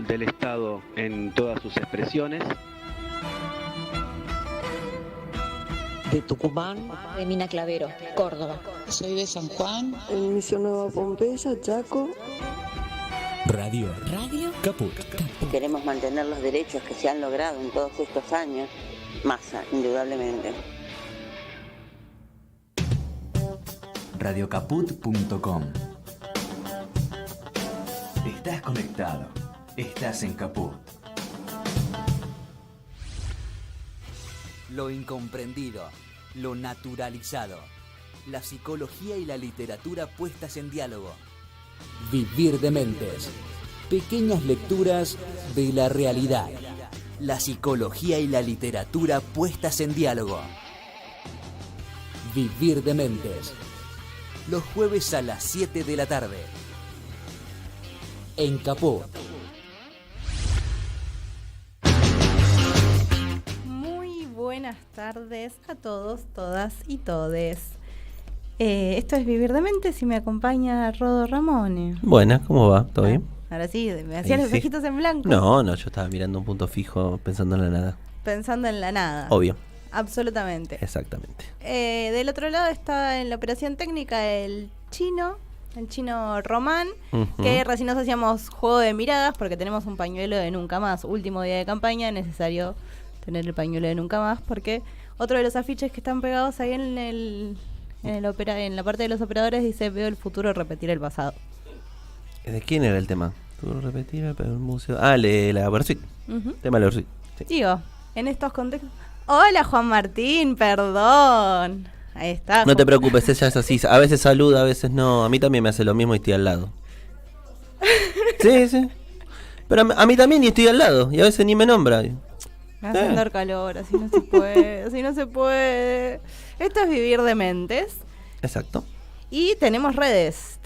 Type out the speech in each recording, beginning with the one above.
del Estado en todas sus expresiones. De Tucumán, de Mina Clavero, Córdoba. Soy de San Juan, en Misión Nueva Pompeya, Chaco. Radio Caput. Queremos mantener los derechos que se han logrado en todos estos años. Massa, indudablemente. Radiocaput.com. Estás conectado. Estás en Caput. Lo incomprendido, lo naturalizado, la psicología y la literatura puestas en diálogo. Vivir de mentes. Pequeñas lecturas de la realidad. La psicología y la literatura puestas en diálogo. Vivir de mentes. Los jueves a las 7 de la tarde. En Caput. Muy buenas tardes a todos, todas y todes. Esto es Vivir de Mentes y me acompaña Rodo Ramone. Buenas, ¿cómo va? ¿Todo bien? Ahora sí, me hacían los ojitos en blanco. No, yo estaba mirando un punto fijo pensando en la nada. Pensando en la nada. Obvio. Absolutamente. Exactamente. Del otro lado está en la operación técnica el chino Román, que recién nos hacíamos juego de miradas porque tenemos un pañuelo de Nunca Más. Último día de campaña, necesario tener el pañuelo de Nunca Más porque otro de los afiches que están pegados ahí en la parte de los operadores dice: veo el futuro repetir el pasado. ¿De quién era el tema? ¿Tú repetir el museo? Ah, la Versuit. Tema de la Versuit. Sí. Digo, en estos contextos. Hola Juan Martín, perdón. Ahí está. No te preocupes, ella es así. A veces saluda, a veces no. A mí también me hace lo mismo y estoy al lado. Sí. Pero a mí también y estoy al lado. Y a veces ni me nombra. Me hace andar calor, así no se puede. Así no se puede. Esto es Vivir de Mentes. Exacto. Y tenemos redes.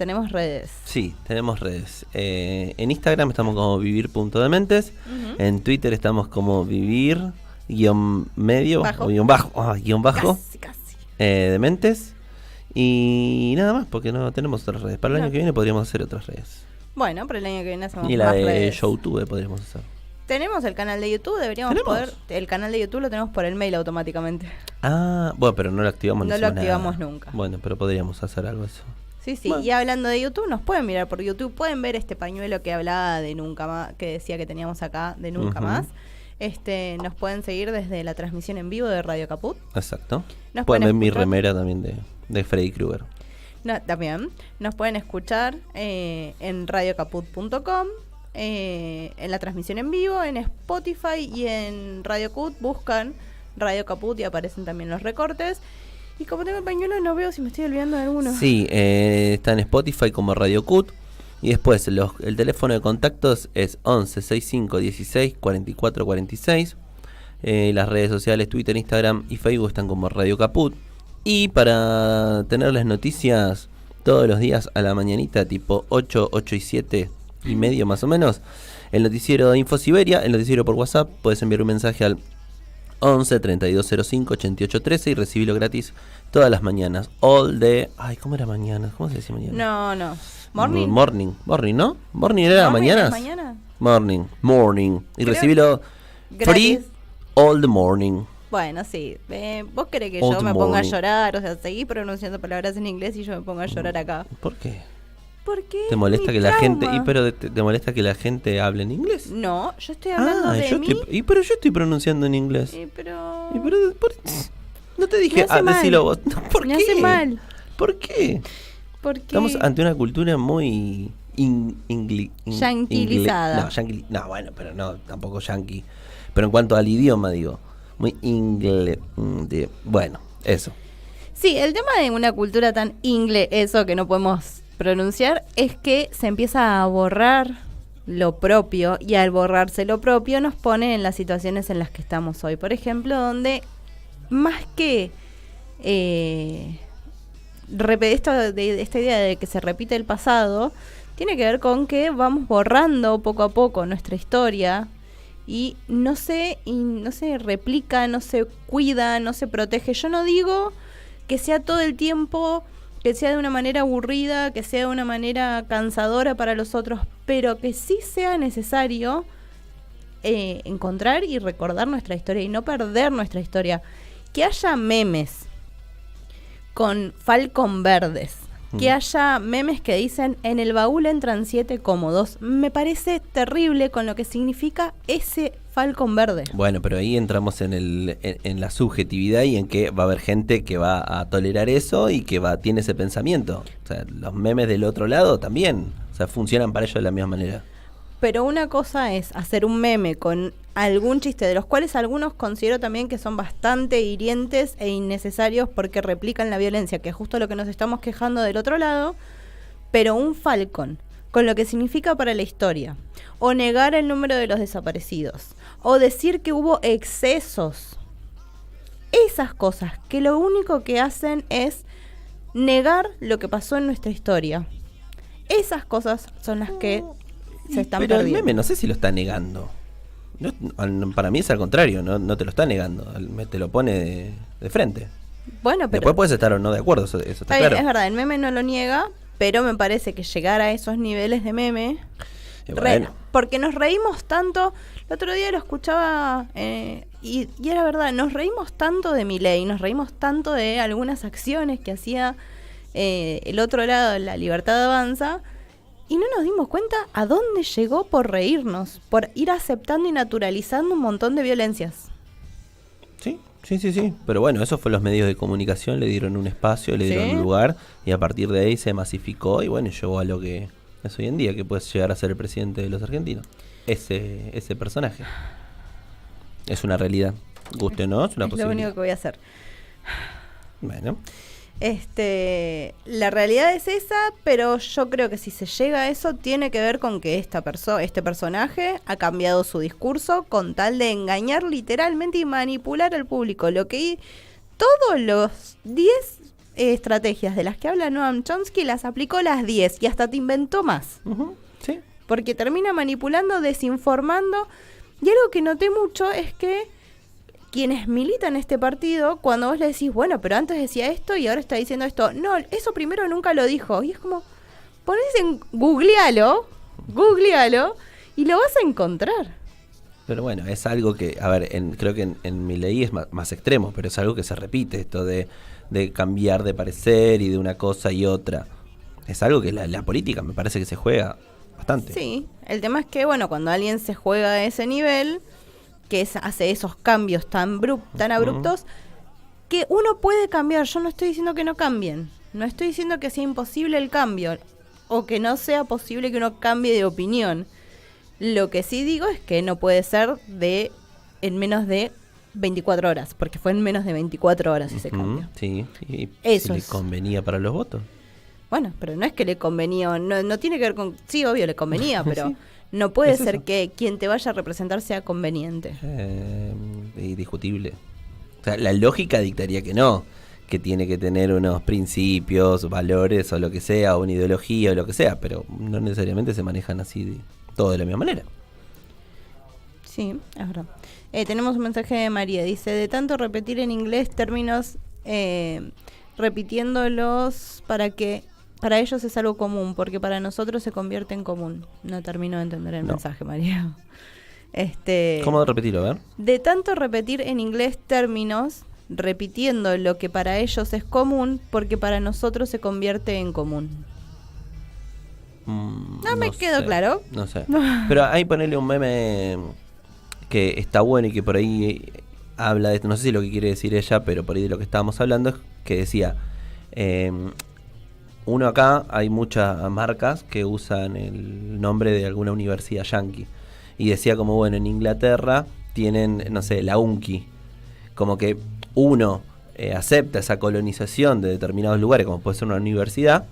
Sí, tenemos redes. En Instagram estamos como vivir.dementes. En Twitter estamos como vivir guión bajo casi. Dementes. Y nada más, porque no tenemos otras redes. Para el año que viene podríamos hacer otras redes. Bueno, para el año que viene hacemos y la más de redes. YouTube podríamos hacer. Tenemos el canal de YouTube, deberíamos poder. El canal de YouTube lo tenemos por el mail automáticamente. Ah, bueno, pero no lo activamos. No lo activamos nunca. Bueno, pero podríamos hacer algo eso. Sí. Bueno. Y hablando de YouTube, nos pueden mirar por YouTube, pueden ver este pañuelo que hablaba de Nunca Más, que decía que teníamos acá de Nunca Más. Nos pueden seguir desde la transmisión en vivo de Radio Caput. Exacto. Pueden ver mi remera también de Freddy Krueger. No, también. Nos pueden escuchar en radiocaput.com, en la transmisión en vivo, en Spotify y en Radio Cut. Buscan Radio Caput y aparecen también los recortes. Y como tengo el pañuelo, no veo si me estoy olvidando de alguno. Sí, está en Spotify como Radio Cut. Y después el teléfono de contactos es 11 65 16 44 46. Las redes sociales Twitter, Instagram y Facebook están como Radio Caput. Y para tenerles noticias todos los días a la mañanita, tipo 8 y 7 y medio más o menos, el noticiero de Info Siberia, el noticiero por WhatsApp, puedes enviar un mensaje al 11 3205 88 13 y recibirlo gratis todas las mañanas. All the... Ay, ¿cómo era mañana? ¿Cómo se decía mañana? No. Morning, ¿no? Morning era mañanas. ¿Mañana? Morning. Y recibilo free all the morning. Bueno, sí. ¿Vos querés que All yo the me ponga a morning. llorar? O sea, seguí pronunciando palabras en inglés y yo me ponga a llorar acá. ¿Por qué? ¿Por qué? ¿Te molesta Mi que la trauma. gente... pero te molesta que la gente hable en inglés? No, yo estoy hablando de mí. Pero yo estoy pronunciando en inglés. Pero no te dije, decilo vos. No, ¿por me qué? hace mal. ¿Por qué? Porque Estamos ante una cultura muy yanquilizada. No, bueno, pero no, tampoco yanqui. Pero en cuanto al idioma, digo, muy inglés. Bueno, eso. Sí, el tema de una cultura tan eso que no podemos pronunciar es que se empieza a borrar lo propio, y al borrarse lo propio nos pone en las situaciones en las que estamos hoy. Por ejemplo, donde más que esta idea de que se repite el pasado, tiene que ver con que vamos borrando poco a poco nuestra historia y no se replica, no se cuida, no se protege. Yo no digo que sea todo el tiempo que sea de una manera aburrida, que sea de una manera cansadora para los otros, pero que sí sea necesario encontrar y recordar nuestra historia y no perder nuestra historia. Que haya memes con Falcon verdes, que haya memes que dicen en el baúl entran 7 cómodos, me parece terrible con lo que significa ese Falcon verde. Bueno, pero ahí entramos en la subjetividad y en que va a haber gente que va a tolerar eso y que tiene ese pensamiento. O sea, los memes del otro lado también, o sea, funcionan para ellos de la misma manera. Pero una cosa es hacer un meme con algún chiste, de los cuales algunos considero también que son bastante hirientes e innecesarios porque replican la violencia, que es justo lo que nos estamos quejando del otro lado, pero un Falcon, con lo que significa para la historia, o negar el número de los desaparecidos, o decir que hubo excesos, esas cosas que lo único que hacen es negar lo que pasó en nuestra historia. Esas cosas son las que se están pero perdiendo. El meme no sé si lo está negando. Para mí es al contrario, no te lo está negando, te lo pone de frente. Bueno, pero después puedes estar o no de acuerdo, eso está claro. Es verdad, el meme no lo niega, pero me parece que llegar a esos niveles de meme, bueno. porque nos reímos tanto. El otro día lo escuchaba y era verdad, nos reímos tanto de Milei, nos reímos tanto de algunas acciones que hacía el otro lado, la Libertad Avanza, y no nos dimos cuenta a dónde llegó por reírnos, por ir aceptando y naturalizando un montón de violencias. Sí. Pero bueno, eso fue los medios de comunicación, le dieron un espacio, le dieron un lugar, y a partir de ahí se masificó y bueno, llegó a lo que es hoy en día, que puede llegar a ser el presidente de los argentinos. Ese personaje. Es una realidad. Guste o no, es una posibilidad. Es lo único que voy a hacer. Bueno. La realidad es esa, pero yo creo que si se llega a eso tiene que ver con que este personaje ha cambiado su discurso con tal de engañar literalmente y manipular al público. Todos los 10 estrategias de las que habla Noam Chomsky las aplicó las 10 y hasta te inventó más. Sí. Porque termina manipulando, desinformando, y algo que noté mucho es que quienes militan este partido, cuando vos le decís, bueno, pero antes decía esto y ahora está diciendo esto, no, eso primero nunca lo dijo. Y es como, ponés en googlealo, y lo vas a encontrar. Pero bueno, es algo que, a ver, creo que en Milei es más extremo, pero es algo que se repite, esto de cambiar de parecer y de una cosa y otra. Es algo que la política me parece que se juega bastante. Sí, el tema es que, bueno, cuando alguien se juega a ese nivel, que hace esos cambios tan abruptos, que uno puede cambiar. Yo no estoy diciendo que no cambien, no estoy diciendo que sea imposible el cambio o que no sea posible que uno cambie de opinión. Lo que sí digo es que no puede ser en menos de 24 horas, porque fue en menos de 24 horas ese cambio. Sí, y eso si le convenía para los votos. Bueno, pero no es que le convenía, no tiene que ver con... Sí, obvio, le convenía, pero sí. No puede ser que quien te vaya a representar sea conveniente. Indiscutible. O sea, la lógica dictaría que no, que tiene que tener unos principios, valores o lo que sea, o una ideología o lo que sea, pero no necesariamente se manejan así todo de la misma manera. Sí, es verdad. Tenemos un mensaje de María, dice, de tanto repetir en inglés términos, repitiéndolos para ellos es algo común, porque para nosotros se convierte en común. No termino de entender el mensaje, María. ¿Cómo repetirlo? A ver. De tanto repetir en inglés términos, repitiendo lo que para ellos es común, porque para nosotros se convierte en común. No me quedó claro. No sé. Pero ahí ponerle un meme que está bueno y que por ahí habla de esto. No sé si lo que quiere decir ella, pero por ahí de lo que estábamos hablando es que decía... uno acá, hay muchas marcas que usan el nombre de alguna universidad yankee. Y decía como, bueno, en Inglaterra tienen, no sé, la UNCI. Como que uno acepta esa colonización de determinados lugares, como puede ser una universidad,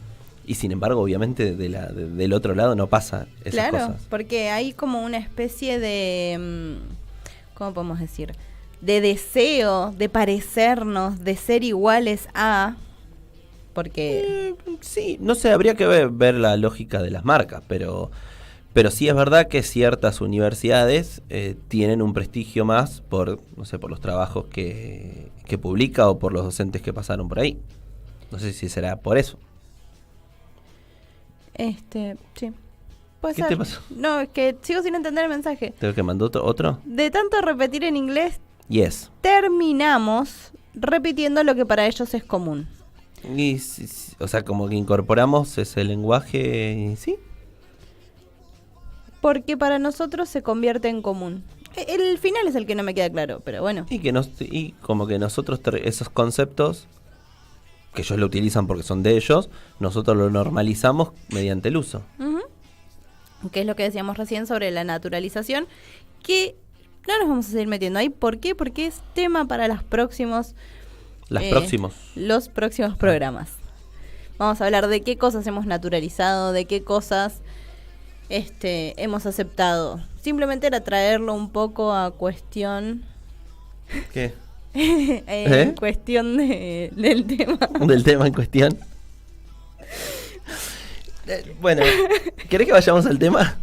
y sin embargo, obviamente, del otro lado no pasa esas cosas. Claro, porque hay como una especie de, ¿cómo podemos decir? De deseo de parecernos, de ser iguales a... Porque sí, no sé, habría que ver la lógica de las marcas, pero sí es verdad que ciertas universidades tienen un prestigio más por, no sé, por los trabajos que publica o por los docentes que pasaron por ahí. No sé si será por eso. Sí. Puede ¿Qué ser. te pasó? No, es que sigo sin entender el mensaje. ¿Tengo que mandar otro? De tanto repetir en inglés, Yes. terminamos repitiendo lo que para ellos es común. Y, o sea, como que incorporamos ese lenguaje, ¿sí? Porque para nosotros se convierte en común. El final es el que no me queda claro, pero bueno. Y como que nosotros esos conceptos que ellos lo utilizan porque son de ellos, nosotros lo normalizamos mediante el uso. Que es lo que decíamos recién sobre la naturalización, que no nos vamos a seguir metiendo ahí. ¿Por qué? Porque es tema para los próximos programas. Vamos a hablar de qué cosas hemos naturalizado, de qué cosas hemos aceptado. Simplemente era traerlo un poco a cuestión. ¿Qué? Cuestión del tema. Del tema en cuestión. Bueno, ¿querés que vayamos al tema?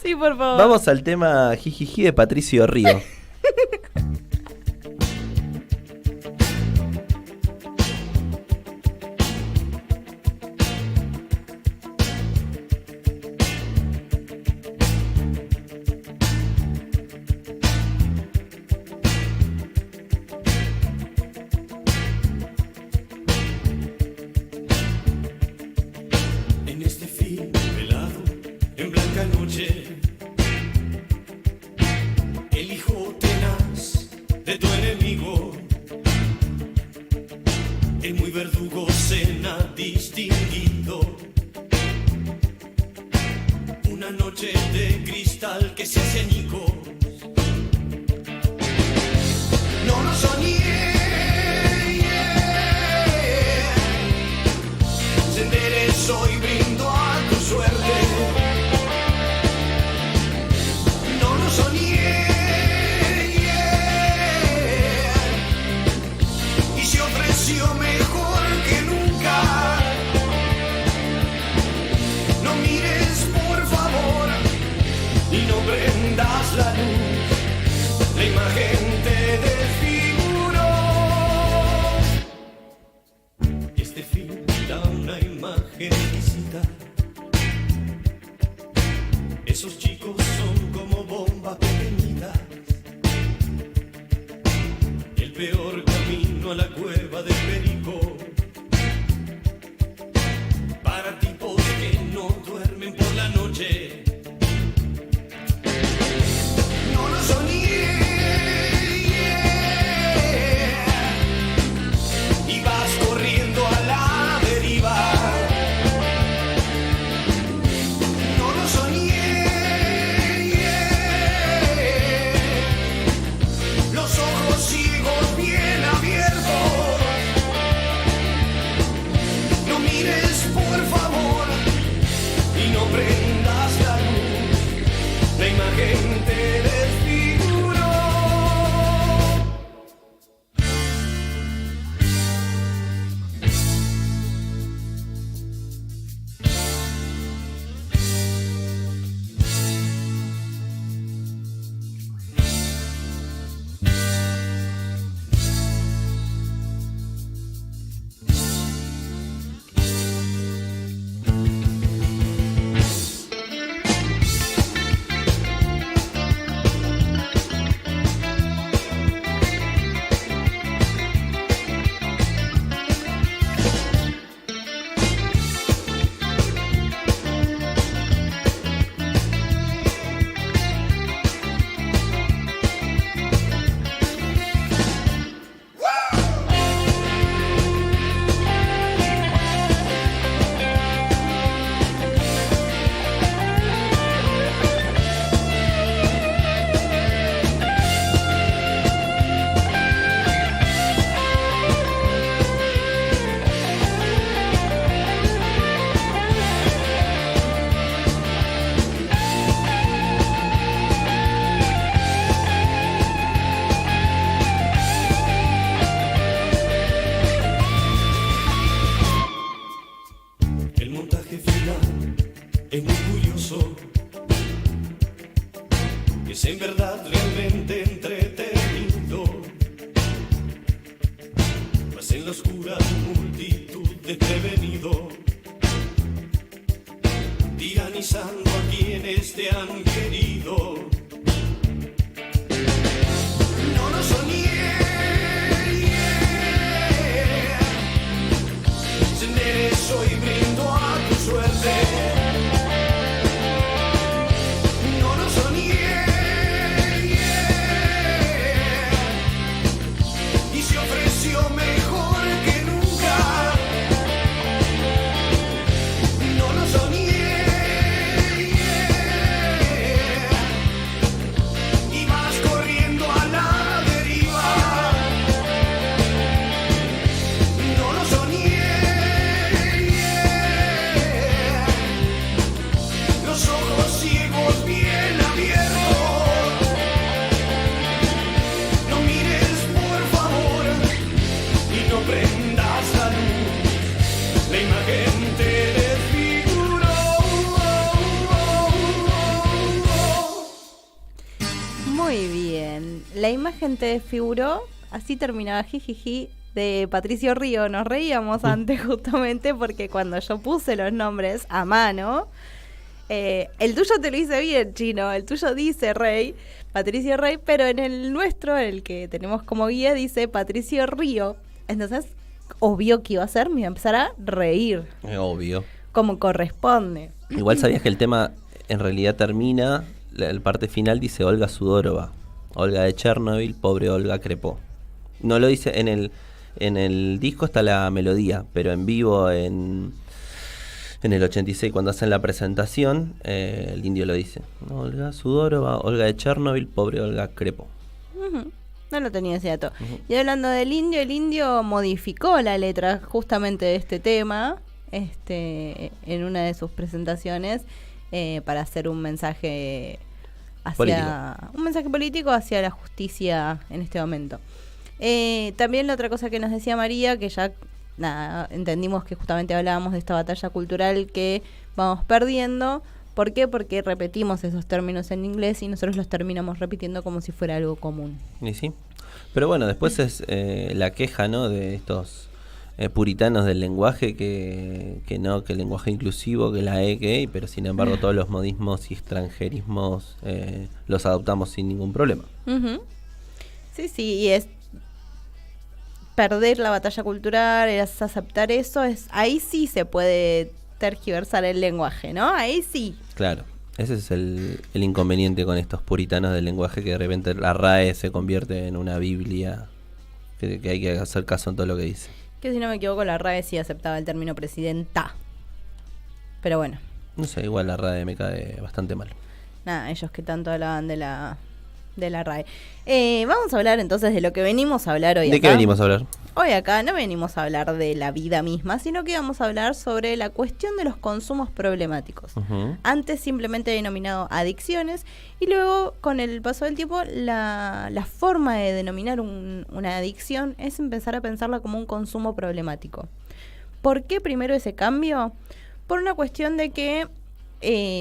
Sí, por favor. Vamos al tema jijiji de Patricio Río. En la oscura multitud desprevenido satanizando a quienes te han querido. No lo soñé, yeah. Se enderezó y brindo a tu suerte. No lo soñé, yeah. Y se ofreció mejor que nunca. No lo soñé, yeah. Y vas corriendo a la deriva. No lo soñé, yeah. Los ojos ciegos bien abiertos. No mires por favor y no prendas la luz. La imagen te desfiguró. Muy bien. La imagen te desfiguró. Así terminaba Jijiji de Patricio Río. Nos reíamos antes justamente porque cuando yo puse los nombres a mano, el tuyo te lo hice bien, Chino. El tuyo dice Rey, Patricio Rey, pero en el nuestro, el que tenemos como guía, dice Patricio Río. Entonces, obvio que iba a ser, me iba a empezar a reír, Obvio. como corresponde. Igual sabías que el tema en realidad termina, la parte final dice Olga Sudorova, Olga de Chernobyl, pobre Olga crepó. No lo dice en el disco, está la melodía, pero en vivo en el 86 cuando hacen la presentación, el indio lo dice. Olga Sudorova, Olga de Chernobyl, pobre Olga crepó. Ujú. No lo tenía ese dato. Y hablando del indio, el indio modificó la letra justamente de este tema en una de sus presentaciones para hacer un mensaje político hacia la justicia en este momento. También la otra cosa que nos decía María, que ya entendimos que justamente hablábamos de esta batalla cultural que vamos perdiendo. ¿Por qué? Porque repetimos esos términos en inglés y nosotros los terminamos repitiendo como si fuera algo común. Y sí. Pero bueno, después es la queja, ¿no?, de estos puritanos del lenguaje, que no, que el lenguaje inclusivo, que la que, pero sin embargo todos los modismos y extranjerismos los adoptamos sin ningún problema. Uh-huh. Sí, y es perder la batalla cultural, es aceptar eso, ahí sí se puede tergiversar el lenguaje, ¿no? Ahí sí. Claro, ese es el inconveniente con estos puritanos del lenguaje, que de repente la RAE se convierte en una Biblia, que hay que hacer caso en todo lo que dice. Que si no me equivoco, la RAE sí aceptaba el término presidenta. Pero bueno. No sé, igual la RAE me cae bastante mal. Nada, ellos que tanto hablaban de la RAE. Vamos a hablar entonces de lo que venimos a hablar hoy. ¿De acá. qué venimos a hablar? Hoy acá no venimos a hablar de la vida misma, sino que vamos a hablar sobre la cuestión de los consumos problemáticos. Uh-huh. Antes simplemente denominado adicciones, y luego con el paso del tiempo la forma de denominar una adicción es empezar a pensarla como un consumo problemático. ¿Por qué primero ese cambio? Por una cuestión de que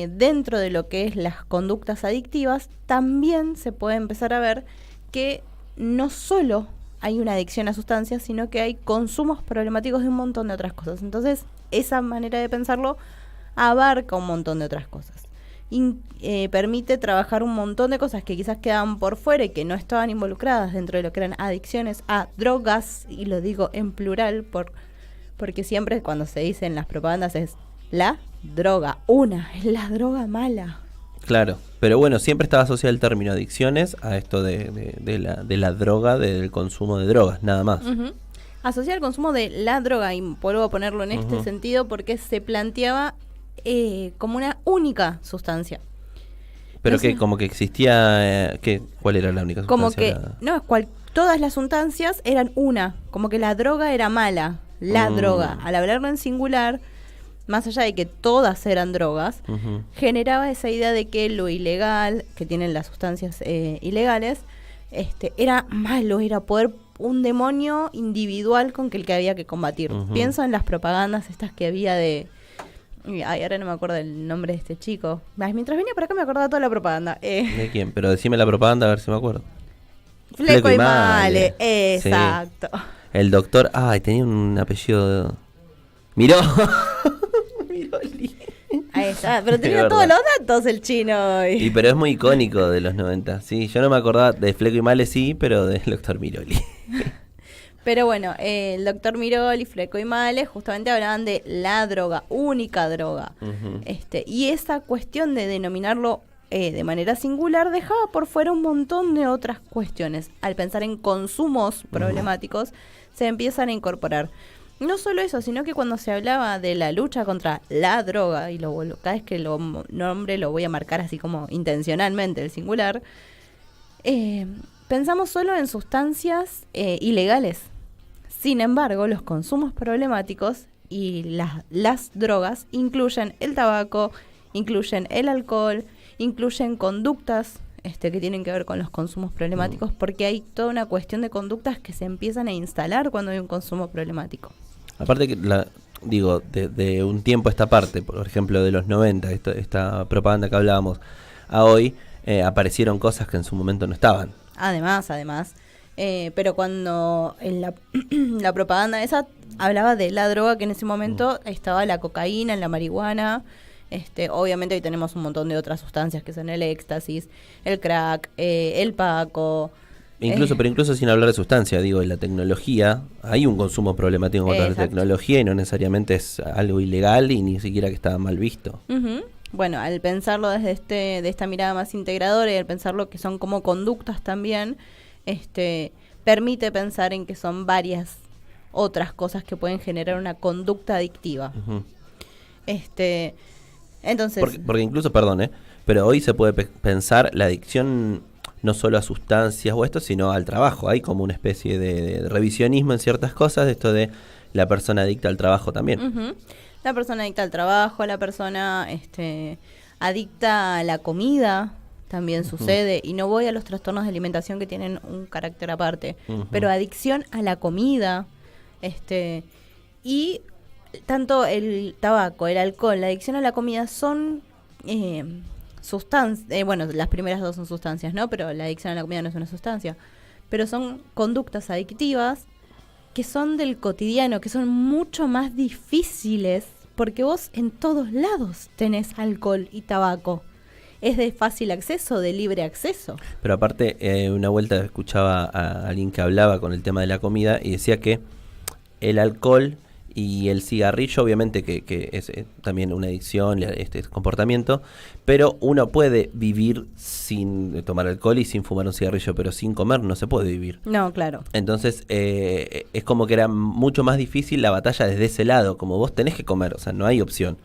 dentro de lo que es las conductas adictivas también se puede empezar a ver que no solo hay una adicción a sustancias, sino que hay consumos problemáticos de un montón de otras cosas. Entonces, esa manera de pensarlo abarca un montón de otras cosas. Permite trabajar un montón de cosas que quizás quedaban por fuera y que no estaban involucradas dentro de lo que eran adicciones a drogas, y lo digo en plural porque siempre cuando se dice en las propagandas es la droga, es la droga mala. Claro, pero bueno, siempre estaba asociado el término adicciones a esto de la droga, del consumo de drogas, nada más. Uh-huh. Asociar el consumo de la droga, y vuelvo a ponerlo en este sentido porque se planteaba como una única sustancia. Pero que como que existía, ¿cuál era la única sustancia? Como que, todas las sustancias eran una, como que la droga era mala, la droga. Al hablarlo en singular, más allá de que todas eran drogas, generaba esa idea de que lo ilegal, que tienen las sustancias ilegales, era malo, era un demonio individual con el que había que combatir. Pienso en las propagandas estas que había de... ahora no me acuerdo el nombre de este chico. Mientras venía por acá me acordaba toda la propaganda. ¿De quién? Pero decime la propaganda a ver si me acuerdo. Fleco y Male, exacto. Sí. El doctor, tenía un apellido... Miró. Ahí está, pero Es tenía verdad. todos los datos el chino. Y pero es muy icónico de los 90. Sí, yo no me acordaba de Fleco y Male, sí, pero del Dr. Miroli. Pero bueno, el doctor Miroli, Fleco y Male justamente hablaban de la droga, única droga. Ujú. Y esa cuestión de denominarlo de manera singular dejaba por fuera un montón de otras cuestiones. Al pensar en consumos problemáticos, se empiezan a incorporar. No solo eso, sino que cuando se hablaba de la lucha contra la droga, y cada vez que lo nombre lo voy a marcar así como intencionalmente, el singular, pensamos solo en sustancias ilegales. Sin embargo, los consumos problemáticos y las drogas incluyen el tabaco, incluyen el alcohol, incluyen conductas que tienen que ver con los consumos problemáticos, porque hay toda una cuestión de conductas que se empiezan a instalar cuando hay un consumo problemático. Aparte que, de un tiempo a esta parte, por ejemplo de los 90, esta propaganda que hablábamos, a hoy aparecieron cosas que en su momento no estaban. Además, pero cuando en la propaganda esa hablaba de la droga, que en ese momento estaba la cocaína, la marihuana, obviamente hoy tenemos un montón de otras sustancias que son el éxtasis, el crack, el paco. Pero incluso sin hablar de sustancia, en la tecnología, hay un consumo problemático en cuanto a la tecnología y no necesariamente es algo ilegal y ni siquiera que está mal visto. Uh-huh. Bueno, al pensarlo desde de esta mirada más integradora y al pensarlo que son como conductas también, permite pensar en que son varias otras cosas que pueden generar una conducta adictiva. Uh-huh. Entonces, porque incluso, perdón, pero hoy se puede pensar la adicción no solo a sustancias o esto, sino al trabajo. Hay como una especie de revisionismo en ciertas cosas, de esto de la persona adicta al trabajo también. Uh-huh. La persona adicta al trabajo, la persona adicta a la comida, también sucede, y no voy a los trastornos de alimentación que tienen un carácter aparte, pero adicción a la comida, y tanto el tabaco, el alcohol, la adicción a la comida son sustancias, bueno, las primeras dos son sustancias, ¿no? Pero la adicción a la comida no es una sustancia, pero son conductas adictivas que son del cotidiano, que son mucho más difíciles, porque vos en todos lados tenés alcohol y tabaco. Es de fácil acceso, de libre acceso. Pero aparte, una vuelta escuchaba a alguien que hablaba con el tema de la comida y decía que el alcohol y el cigarrillo, obviamente que es también una adicción, este comportamiento, pero uno puede vivir sin tomar alcohol y sin fumar un cigarrillo, pero sin comer no se puede vivir. No, claro. Entonces, es como que era mucho más difícil la batalla desde ese lado, como vos tenés que comer, o sea, no hay opción.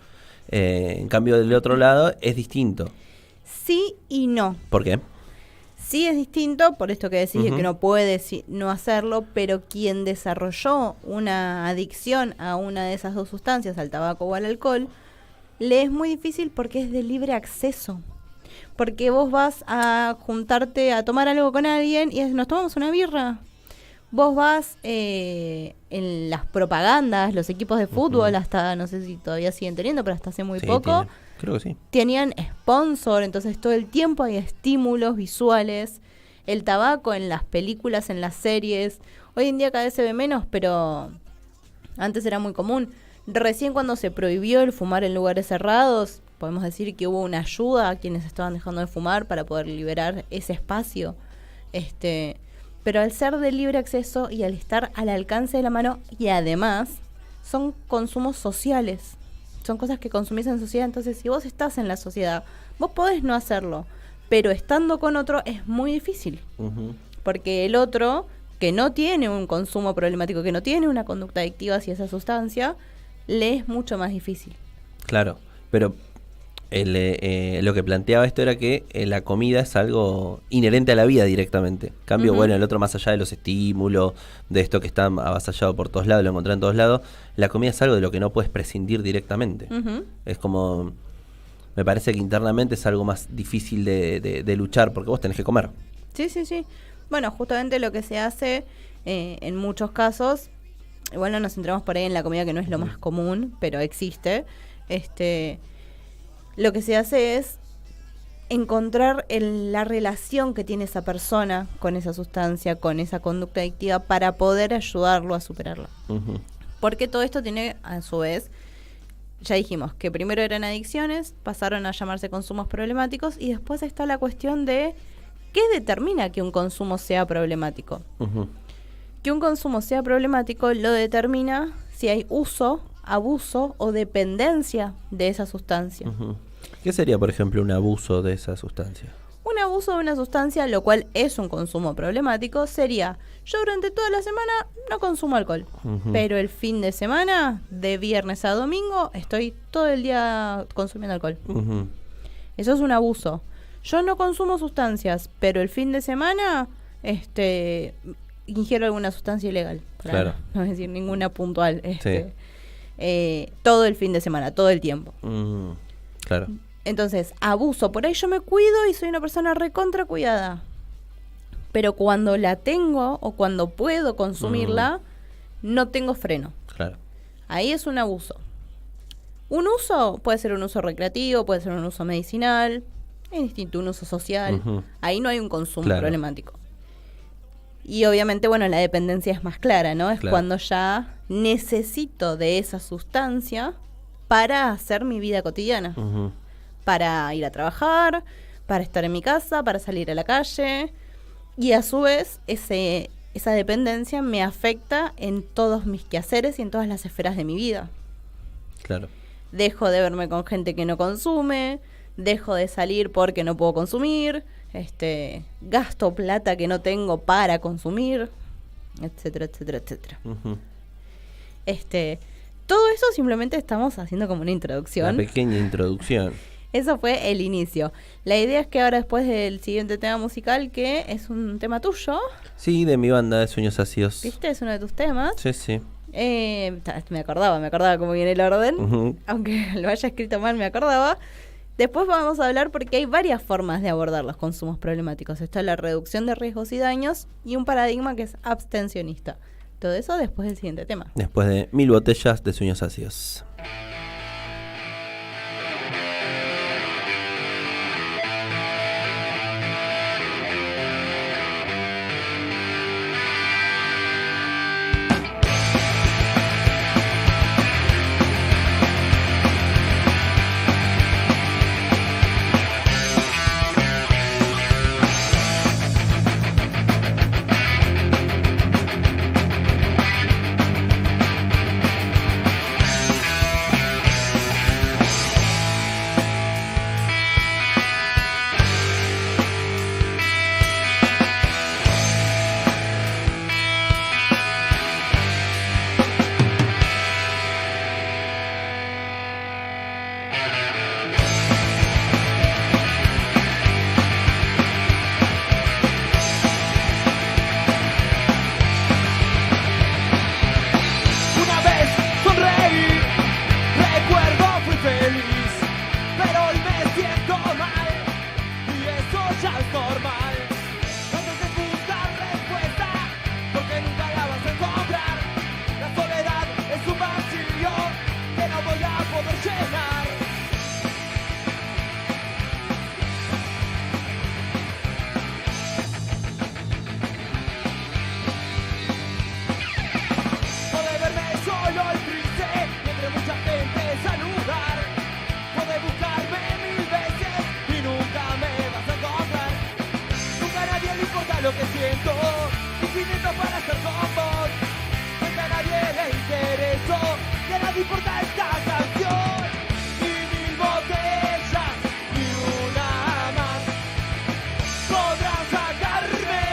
En cambio, del otro lado es distinto. Sí y no. ¿Por qué? Sí es distinto, por esto que decís de que no puede no hacerlo, pero quien desarrolló una adicción a una de esas dos sustancias, al tabaco o al alcohol, le es muy difícil porque es de libre acceso. Porque vos vas a juntarte a tomar algo con alguien y nos tomamos una birra. Vos vas en las propagandas, los equipos de fútbol, hasta, no sé si todavía siguen teniendo, pero hasta hace muy poco. Creo que sí. Tenían sponsor, entonces todo el tiempo hay estímulos visuales. El tabaco en las películas, en las series. Hoy en día cada vez se ve menos, pero antes era muy común. Recién cuando se prohibió el fumar en lugares cerrados, podemos decir que hubo una ayuda a quienes estaban dejando de fumar para poder liberar ese espacio. Pero al ser de libre acceso y al estar al alcance de la mano, y además son consumos sociales. Son cosas que consumís en sociedad, entonces si vos estás en la sociedad, vos podés no hacerlo, pero estando con otro es muy difícil, porque el otro, que no tiene un consumo problemático, que no tiene una conducta adictiva hacia esa sustancia, le es mucho más difícil. Claro, pero lo que planteaba esto era que la comida es algo inherente a la vida directamente. En cambio, bueno, el otro, más allá de los estímulos, de esto que está avasallado por todos lados, lo encontrás en todos lados, la comida es algo de lo que no puedes prescindir directamente. Es como, me parece que internamente es algo más difícil de luchar, porque vos tenés que comer. Sí. Bueno, justamente lo que se hace en muchos casos, igual no nos centramos por ahí en la comida, que no es lo más común, pero existe, lo que se hace es encontrar la relación que tiene esa persona con esa sustancia, con esa conducta adictiva, para poder ayudarlo a superarla. Porque todo esto tiene, a su vez, ya dijimos que primero eran adicciones, pasaron a llamarse consumos problemáticos y después está la cuestión de ¿qué determina que un consumo sea problemático? Que un consumo sea problemático lo determina si hay uso, abuso o dependencia de esa sustancia. ¿Qué sería, por ejemplo, un abuso de esa sustancia? Un abuso de una sustancia, lo cual es un consumo problemático, sería: yo durante toda la semana no consumo alcohol, pero el fin de semana, de viernes a domingo, estoy todo el día consumiendo alcohol. Eso es un abuso. Yo no consumo sustancias, pero el fin de semana ingiero alguna sustancia ilegal. Claro. No es decir ninguna puntual. Todo el fin de semana, todo el tiempo. Claro. Entonces, abuso. Por ahí yo me cuido y soy una persona recontra cuidada. Pero cuando la tengo o cuando puedo consumirla, no tengo freno. Claro. Ahí es un abuso. Un uso puede ser un uso recreativo, puede ser un uso medicinal, es distinto, un uso social. Ahí no hay un consumo problemático. Y obviamente, bueno, la dependencia es más clara, ¿no? Es cuando ya necesito de esa sustancia para hacer mi vida cotidiana. Para ir a trabajar, para estar en mi casa, para salir a la calle. Y a su vez, esa dependencia me afecta en todos mis quehaceres y en todas las esferas de mi vida. Claro. Dejo de verme con gente que no consume, dejo de salir porque no puedo consumir, gasto plata que no tengo para consumir, etcétera, etcétera, etcétera. Todo eso simplemente estamos haciendo como una introducción. Una pequeña introducción. Eso fue el inicio. La idea es que ahora, después del siguiente tema musical, que es un tema tuyo. Sí, de mi banda de Sueños Ácidos. ¿Viste? Es uno de tus temas. Sí, sí. Me acordaba cómo viene el orden. Aunque lo haya escrito mal, me acordaba. Después vamos a hablar porque hay varias formas de abordar los consumos problemáticos. Está la reducción de riesgos y daños y un paradigma que es abstencionista. Todo eso después del siguiente tema. Después de 1000 botellas de Sueños Ácidos. Lo que siento, infinito para estar con vos. Porque a nadie le interesó, y a nadie importa esta canción. Y 1000 botellas y una más podrán sacarme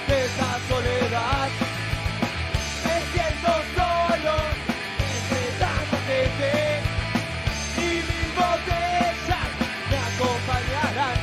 de esta soledad. Me siento solo entre tanta gente, y 1000 botellas me acompañarán.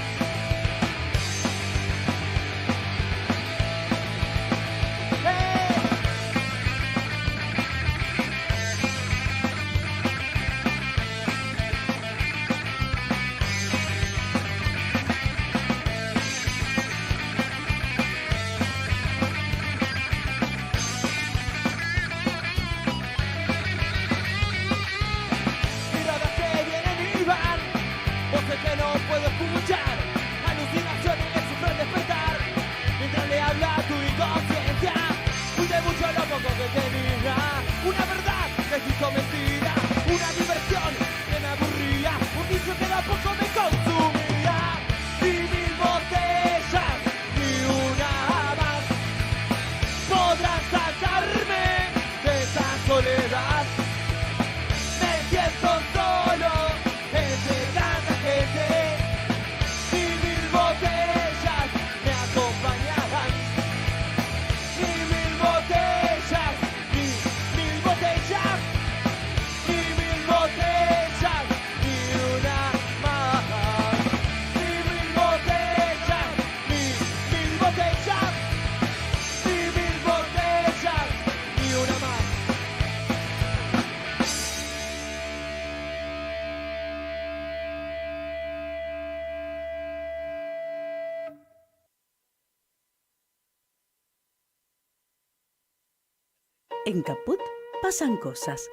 En Caput pasan cosas.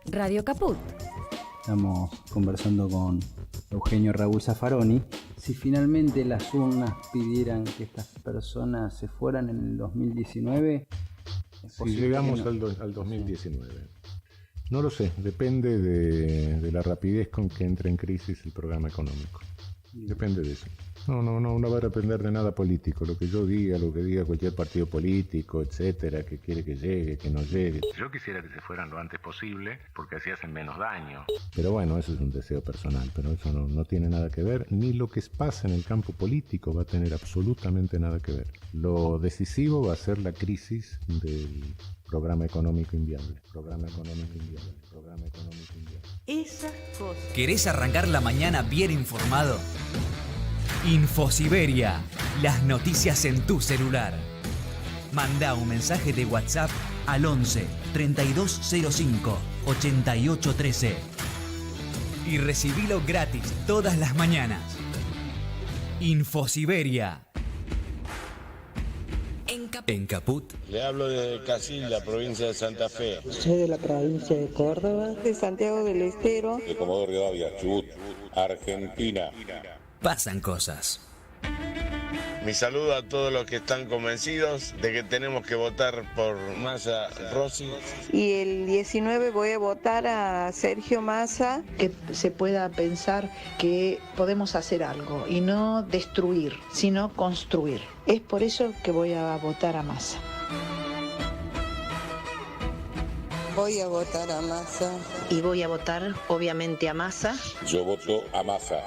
Radio Caput. Estamos conversando con Eugenio Raúl Zaffaroni. Si finalmente las urnas pidieran que estas personas se fueran en el 2019, si llegamos al 2019. No lo sé, depende de la rapidez con que entre en crisis el programa económico. Depende de eso. No va a depender de nada político. Lo que yo diga, lo que diga cualquier partido político, etcétera, que quiere que llegue, que no llegue. Yo quisiera que se fueran lo antes posible, porque así hacen menos daño. Pero bueno, eso es un deseo personal, pero eso no tiene nada que ver, ni lo que pasa en el campo político va a tener absolutamente nada que ver. Lo decisivo va a ser la crisis del programa económico inviable. Esas cosas. ¿Querés arrancar la mañana bien informado? Infosiberia, las noticias en tu celular. Manda un mensaje de WhatsApp al 11 3205 8813 y recibilo gratis todas las mañanas. Infosiberia. En Caput. Le hablo desde Casilda, provincia de Santa Fe. Soy de la provincia de Córdoba, de Santiago del Estero, De Comodoro Rivadavia, Chubut, Argentina. Pasan cosas. Mi saludo a todos los que están convencidos de que tenemos que votar por Massa Rossi. y el 19 voy a votar a Sergio Massa. Que se pueda pensar que podemos hacer algo y no destruir, sino construir. Es por eso que voy a votar a Massa. Voy a votar a Massa. Y voy a votar, obviamente, a Massa. Yo voto a Massa.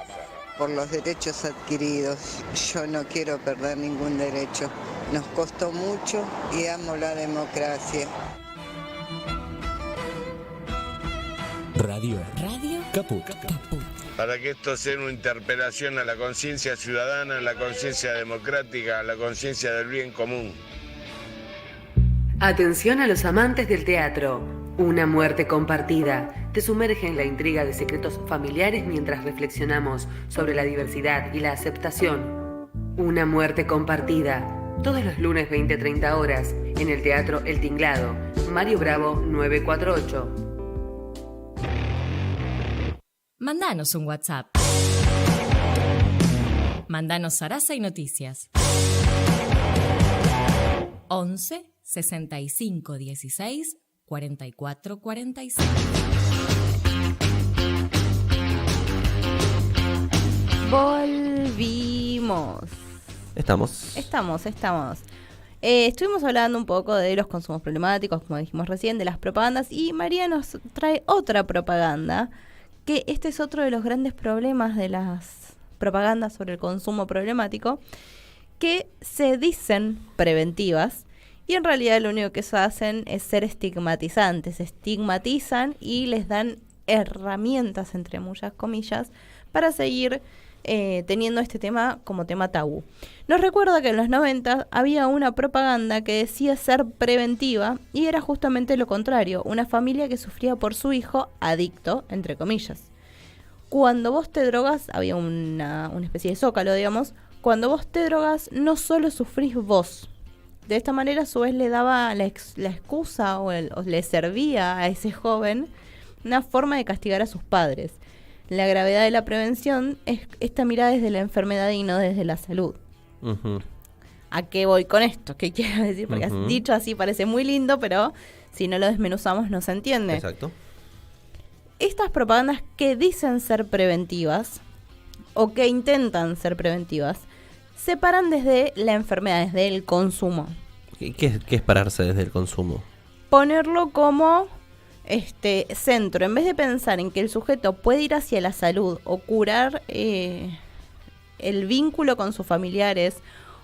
Por los derechos adquiridos. Yo no quiero perder ningún derecho. Nos costó mucho y amo la democracia. Radio Caput. Para que esto sea una interpelación a la conciencia ciudadana, a la conciencia democrática, a la conciencia del bien común. Atención a los amantes del teatro. Una muerte compartida te sumerge en la intriga de secretos familiares mientras reflexionamos sobre la diversidad y la aceptación. Una muerte compartida. Todos los lunes 20-30 horas en el Teatro El Tinglado. Mario Bravo 948. Mandanos un WhatsApp. Mandanos Sarasa y Noticias. 11 65 16 44 46. Volvimos. Estamos. Estuvimos hablando un poco de los consumos problemáticos, como dijimos recién, de las propagandas, y María nos trae otra propaganda, que este es otro de los grandes problemas de las propagandas sobre el consumo problemático, que se dicen preventivas, y en realidad lo único que eso hacen es ser estigmatizantes. Estigmatizan y les dan herramientas, entre muchas comillas, para seguir teniendo este tema como tema tabú. Nos recuerda que en los 90 había una propaganda que decía ser preventiva y era justamente lo contrario, una familia que sufría por su hijo adicto, entre comillas. Cuando vos te drogas, había una especie de zócalo, digamos, cuando vos te drogas no solo sufrís vos. De esta manera a su vez le daba la excusa o le servía a ese joven una forma de castigar a sus padres. La gravedad de la prevención es esta mirada desde la enfermedad y no desde la salud. Uh-huh. ¿A qué voy con esto? ¿Qué quiero decir? Porque dicho así parece muy lindo, pero si no lo desmenuzamos no se entiende. Exacto. Estas propagandas que dicen ser preventivas o que intentan ser preventivas se paran desde la enfermedad, desde el consumo. ¿Qué es pararse desde el consumo? Ponerlo como centro, en vez de pensar en que el sujeto puede ir hacia la salud o curar el vínculo con sus familiares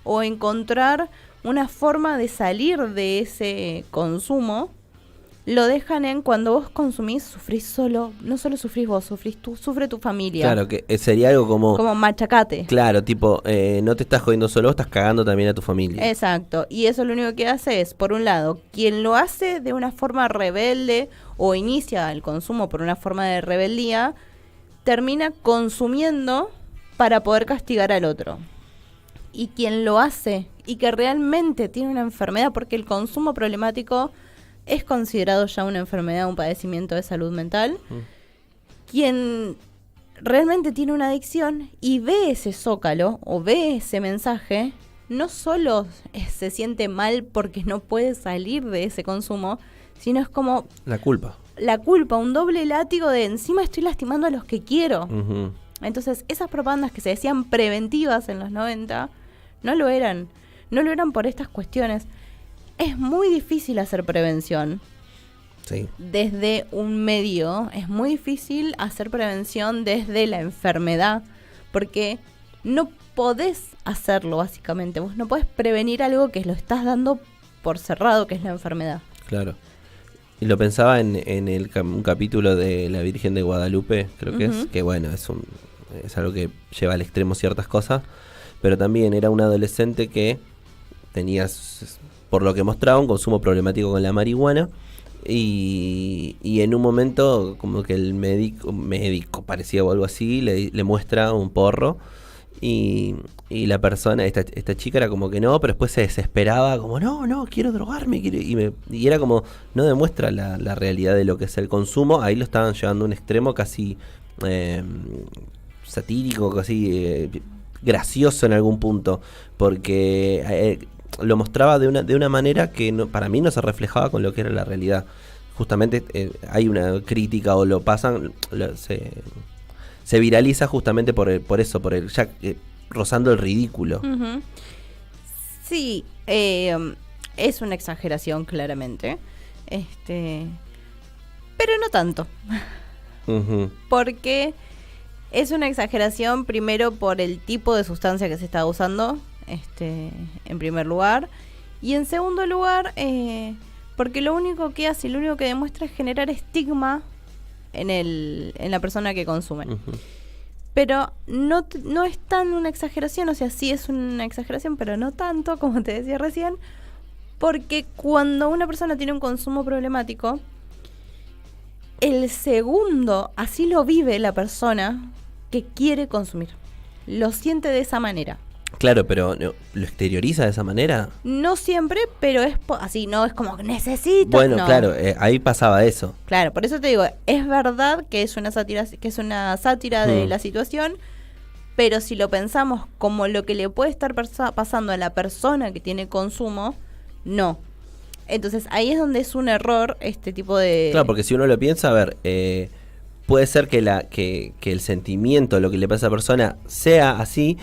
o encontrar una forma de salir de ese consumo, lo dejan en cuando vos consumís, sufrís solo, no solo sufrís vos, sufre tu familia. Claro, que sería algo como machacate. Claro, tipo, no te estás jodiendo solo, estás cagando también a tu familia. Exacto, y eso lo único que hace es, por un lado, quien lo hace de una forma rebelde o inicia el consumo por una forma de rebeldía, termina consumiendo para poder castigar al otro. Y quien lo hace y que realmente tiene una enfermedad, porque el consumo problemático es considerado ya una enfermedad, un padecimiento de salud mental. Quien realmente tiene una adicción y ve ese zócalo o ve ese mensaje, no solo se siente mal porque no puede salir de ese consumo, sino es como La culpa. un doble látigo de encima estoy lastimando a los que quiero. Entonces, esas propagandas que se decían preventivas en los 90, no lo eran por estas cuestiones. Es muy difícil hacer prevención. Sí. Desde un medio, es muy difícil hacer prevención desde la enfermedad, porque no podés hacerlo, básicamente. Vos no podés prevenir algo que lo estás dando por cerrado, que es la enfermedad. Claro. Y lo pensaba en un capítulo de La Virgen de Guadalupe, creo que es, que bueno, es algo que lleva al extremo ciertas cosas, pero también era un adolescente que tenía, por lo que mostraba, un consumo problemático con la marihuana. Y en un momento como que el médico parecía o algo así, le muestra un porro y la persona, esta chica era como que no, pero después se desesperaba como no, quiero drogarme, y era como, no demuestra la realidad de lo que es el consumo. Ahí lo estaban llevando a un extremo casi satírico, casi gracioso en algún punto, porque lo mostraba de una manera que para mí no se reflejaba con lo que era la realidad. Justamente hay una crítica o lo pasan, se viraliza justamente por eso, ya rozando el ridículo. Sí, es una exageración claramente, pero no tanto. Porque es una exageración primero por el tipo de sustancia que se está usando, en primer lugar, y en segundo lugar porque lo único que hace y lo único que demuestra es generar estigma en la persona que consume. Pero no es tan una exageración, o sea, sí es una exageración, pero no tanto, como te decía recién, porque cuando una persona tiene un consumo problemático, el segundo, así lo vive la persona que quiere consumir, lo siente de esa manera. Claro, pero ¿lo exterioriza de esa manera? No siempre, pero es así, no es como necesito. Bueno, no. Claro, ahí pasaba eso. Claro, por eso te digo, es verdad que es una sátira de la situación, pero si lo pensamos como lo que le puede estar pasando a la persona que tiene consumo, no. Entonces ahí es donde es un error este tipo de... Claro, porque si uno lo piensa, a ver, puede ser que el sentimiento, lo que le pasa a la persona sea así,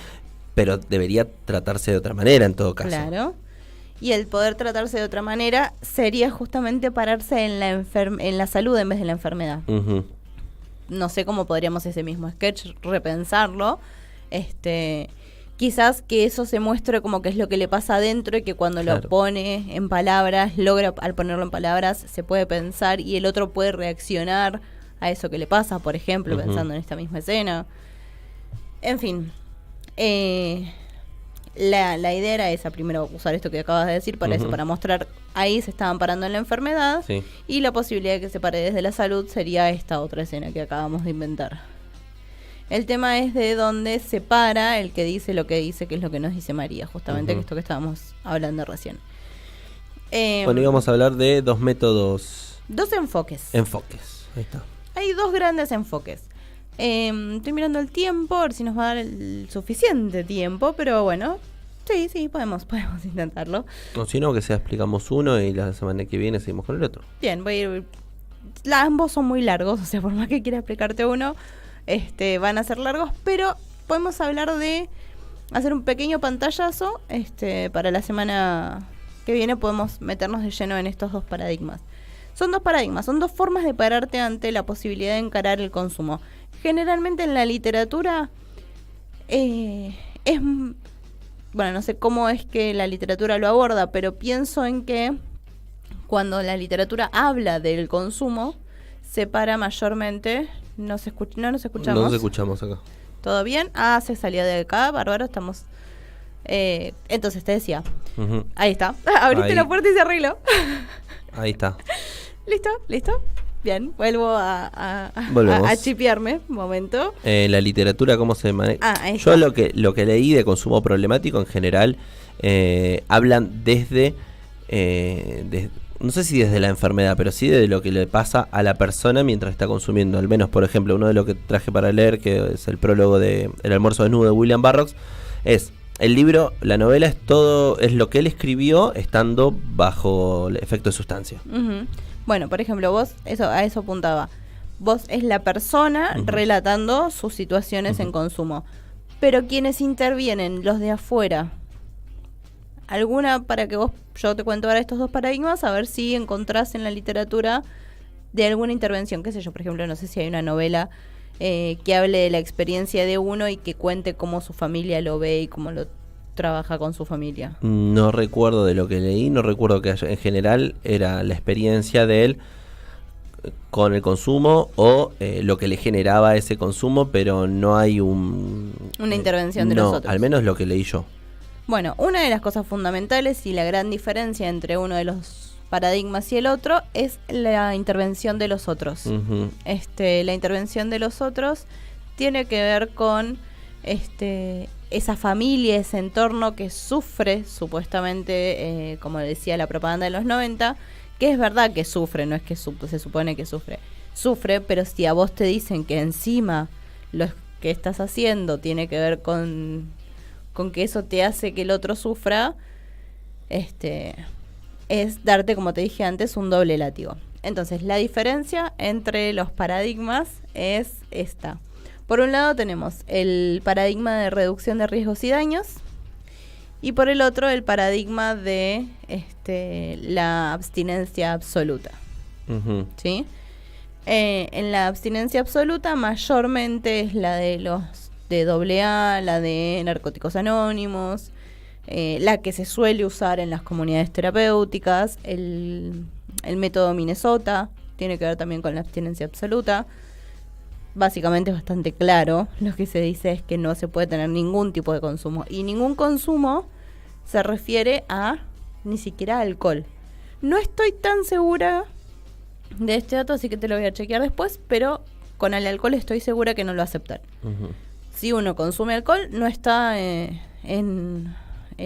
pero debería tratarse de otra manera en todo caso. Claro. Y el poder tratarse de otra manera sería justamente pararse en la salud en vez de la enfermedad. No sé cómo podríamos ese mismo sketch repensarlo. Quizás que eso se muestre como que es lo que le pasa adentro y que cuando lo pone en palabras, logra al ponerlo en palabras, se puede pensar y el otro puede reaccionar a eso que le pasa, por ejemplo, pensando en esta misma escena. En fin. La idea era esa, primero usar esto que acabas de decir para eso, para mostrar ahí se estaban parando en la enfermedad, y la posibilidad de que se pare desde la salud sería esta otra escena que acabamos de inventar. El tema es de dónde se para el que dice lo que dice, que es lo que nos dice María, justamente que esto que estábamos hablando recién. Bueno, íbamos a hablar de dos métodos. Dos enfoques. Ahí está. Hay dos grandes enfoques. Estoy mirando el tiempo, a ver si nos va a dar el suficiente tiempo, pero bueno, sí, podemos intentarlo. O si no, que sea explicamos uno y la semana que viene seguimos con el otro. Bien, voy a ir. Ambos son muy largos, o sea, por más que quiera explicarte uno, van a ser largos, pero podemos hablar de hacer un pequeño pantallazo, para la semana que viene podemos meternos de lleno en estos dos paradigmas. Son dos paradigmas, son dos formas de pararte ante la posibilidad de encarar el consumo. Generalmente en la literatura no sé cómo es que la literatura lo aborda, pero pienso en que cuando la literatura habla del consumo, se para mayormente... No nos escuchamos. No nos escuchamos acá. ¿Todo bien? Se salió de acá, bárbaro, estamos... entonces te decía, ahí está, abriste la puerta y se arregló. Ahí está. ¿Listo? Bien, vuelvo a chipearme un momento. La literatura, ¿cómo se maneja? Yo lo que leí de consumo problemático en general, hablan desde no sé si desde la enfermedad, pero sí de lo que le pasa a la persona mientras está consumiendo. Al menos, por ejemplo, uno de los que traje para leer, que es el prólogo de El almuerzo desnudo de William Burroughs, es el libro, la novela es todo, es lo que él escribió estando bajo el efecto de sustancia. Bueno, por ejemplo, vos, a eso apuntaba. Vos es la persona relatando sus situaciones en consumo. Pero quienes intervienen, los de afuera, alguna para que yo te cuento ahora estos dos paradigmas, a ver si encontrás en la literatura de alguna intervención, qué sé yo, por ejemplo, no sé si hay una novela que hable de la experiencia de uno y que cuente cómo su familia lo ve y cómo lo trabaja con su familia. No recuerdo de lo que leí, no recuerdo que en general era la experiencia de él con el consumo o lo que le generaba ese consumo, pero no hay una intervención de los otros. Al menos lo que leí yo. Bueno, una de las cosas fundamentales y la gran diferencia entre uno de los paradigmas y el otro es la intervención de los otros. La intervención de los otros tiene que ver con esa familia, ese entorno que sufre, supuestamente, como decía la propaganda de los 90, que es verdad que sufre, no es que se supone que sufre, pero si a vos te dicen que encima lo que estás haciendo tiene que ver con que eso te hace que el otro sufra, es darte, como te dije antes, un doble látigo. Entonces, la diferencia entre los paradigmas es esta. Por un lado tenemos el paradigma de reducción de riesgos y daños, y por el otro el paradigma de la abstinencia absoluta. ¿Sí? En la abstinencia absoluta mayormente es la de los de AA, la de Narcóticos Anónimos, la que se suele usar en las comunidades terapéuticas, el método Minnesota, tiene que ver también con la abstinencia absoluta. Básicamente es bastante claro, lo que se dice es que no se puede tener ningún tipo de consumo, y ningún consumo se refiere a ni siquiera alcohol. No estoy tan segura de este dato, así que te lo voy a chequear después, pero con el alcohol estoy segura que no lo aceptan. Si uno consume alcohol, no está en